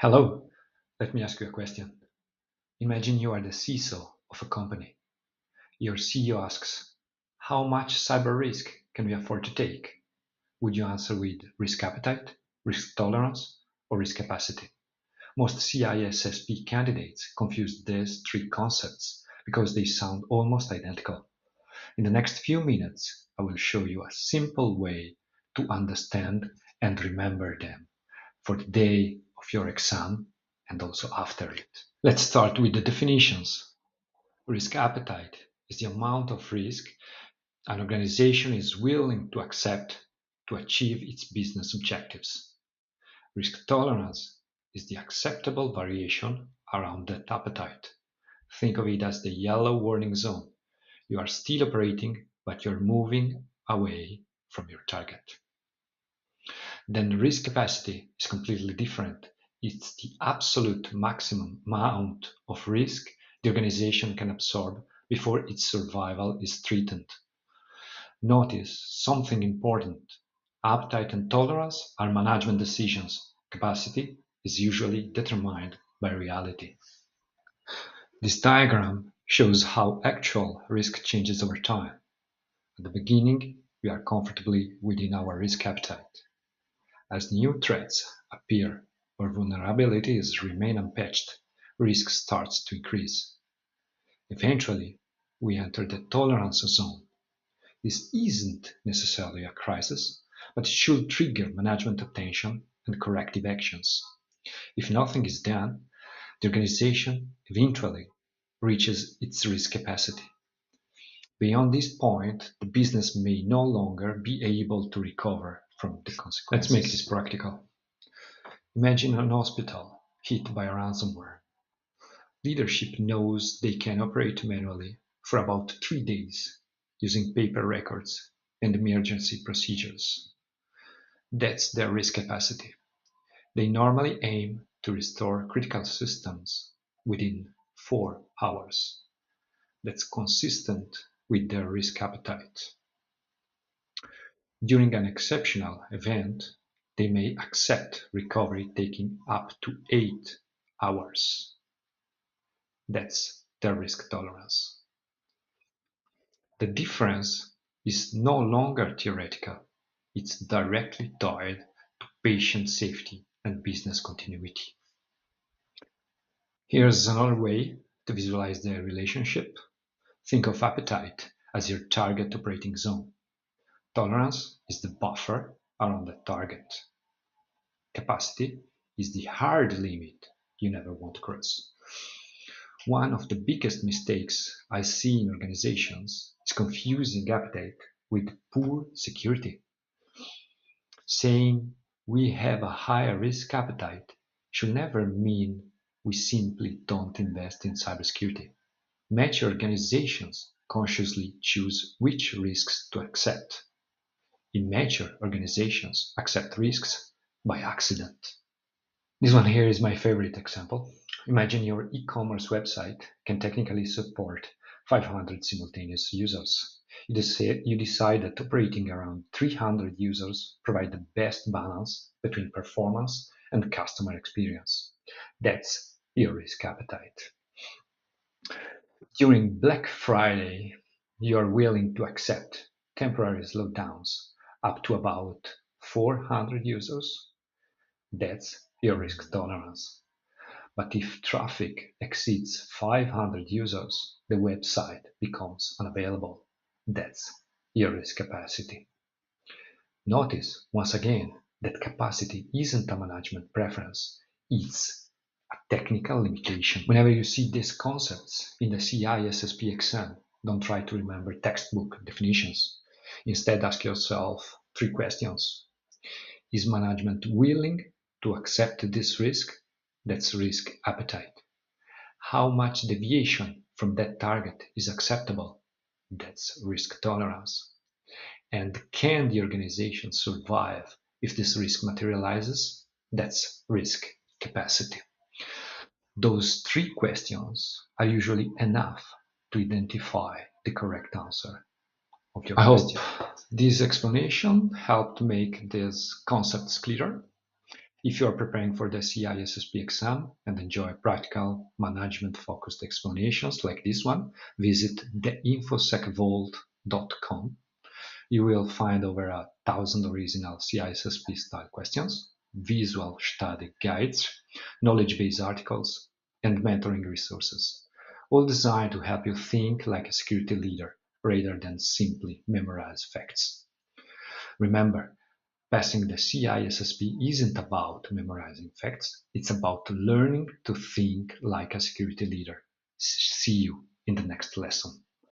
Hello, let me ask you a question. Imagine you are the CISO of a company. Your CEO asks, how much cyber risk can we afford to take? Would you answer with risk appetite, risk tolerance, or risk capacity? Most CISSP candidates confuse these three concepts because they sound almost identical. In the next few minutes, I will show you a simple way to understand and remember them for the day of your exam and also after it. Let's start with the definitions. Risk appetite is the amount of risk an organization is willing to accept to achieve its business objectives. Risk tolerance is the acceptable variation around that appetite. Think of it as the yellow warning zone. You are still operating, but you're moving away from your target. Then risk capacity is completely different. It's the absolute maximum amount of risk the organization can absorb before its survival is threatened. Notice something important. Appetite and tolerance are management decisions. Capacity is usually determined by reality. This diagram shows how actual risk changes over time. At the beginning, we are comfortably within our risk appetite. As new threats appear or vulnerabilities remain unpatched, risk starts to increase. Eventually, we enter the tolerance zone. This isn't necessarily a crisis, but it should trigger management attention and corrective actions. If nothing is done, the organization eventually reaches its risk capacity. Beyond this point, the business may no longer be able to recover from the consequences. Let's make this practical. Imagine an hospital hit by ransomware. Leadership knows they can operate manually for about 3 days using paper records and emergency procedures. That's their risk capacity. They normally aim to restore critical systems within 4 hours. That's consistent with their risk appetite. During an exceptional event, they may accept recovery taking up to 8 hours. That's their risk tolerance. The difference is no longer theoretical, it's directly tied to patient safety and business continuity. Here's another way to visualize the relationship. Think of appetite as your target operating zone. Tolerance is the buffer around the target. Capacity is the hard limit you never want to cross. One of the biggest mistakes I see in organizations is confusing appetite with poor security. Saying we have a higher risk appetite should never mean we simply don't invest in cybersecurity. Mature organizations consciously choose which risks to accept. Immature organizations accept risks by accident. This one here is my favorite example. Imagine your e-commerce website can technically support 500 simultaneous users. You decide that operating around 300 users provide the best balance between performance and customer experience. That's your risk appetite. During Black Friday, you are willing to accept temporary slowdowns up to about 400 users. That's your risk tolerance. But if traffic exceeds 500 users, the website becomes unavailable. That's your risk capacity. Notice, once again, that capacity isn't a management preference, it's a technical limitation. Whenever you see these concepts in the CISSP exam, don't try to remember textbook definitions. Instead, ask yourself 3 questions. Is management willing to accept this risk? That's risk appetite. How much deviation from that target is acceptable? That's risk tolerance. And can the organization survive if this risk materializes? That's risk capacity. Those 3 questions are usually enough to identify the correct answer of your question. I hope this explanation helped make these concepts clearer. If you are preparing for the CISSP exam and enjoy practical management-focused explanations like this one, visit theinfosecvault.com. You will find over 1,000 original CISSP style questions, visual study guides, knowledge-based articles, and mentoring resources, all designed to help you think like a security leader rather than simply memorize facts. Remember, passing the CISSP isn't about memorizing facts, it's about learning to think like a security leader. See you in the next lesson.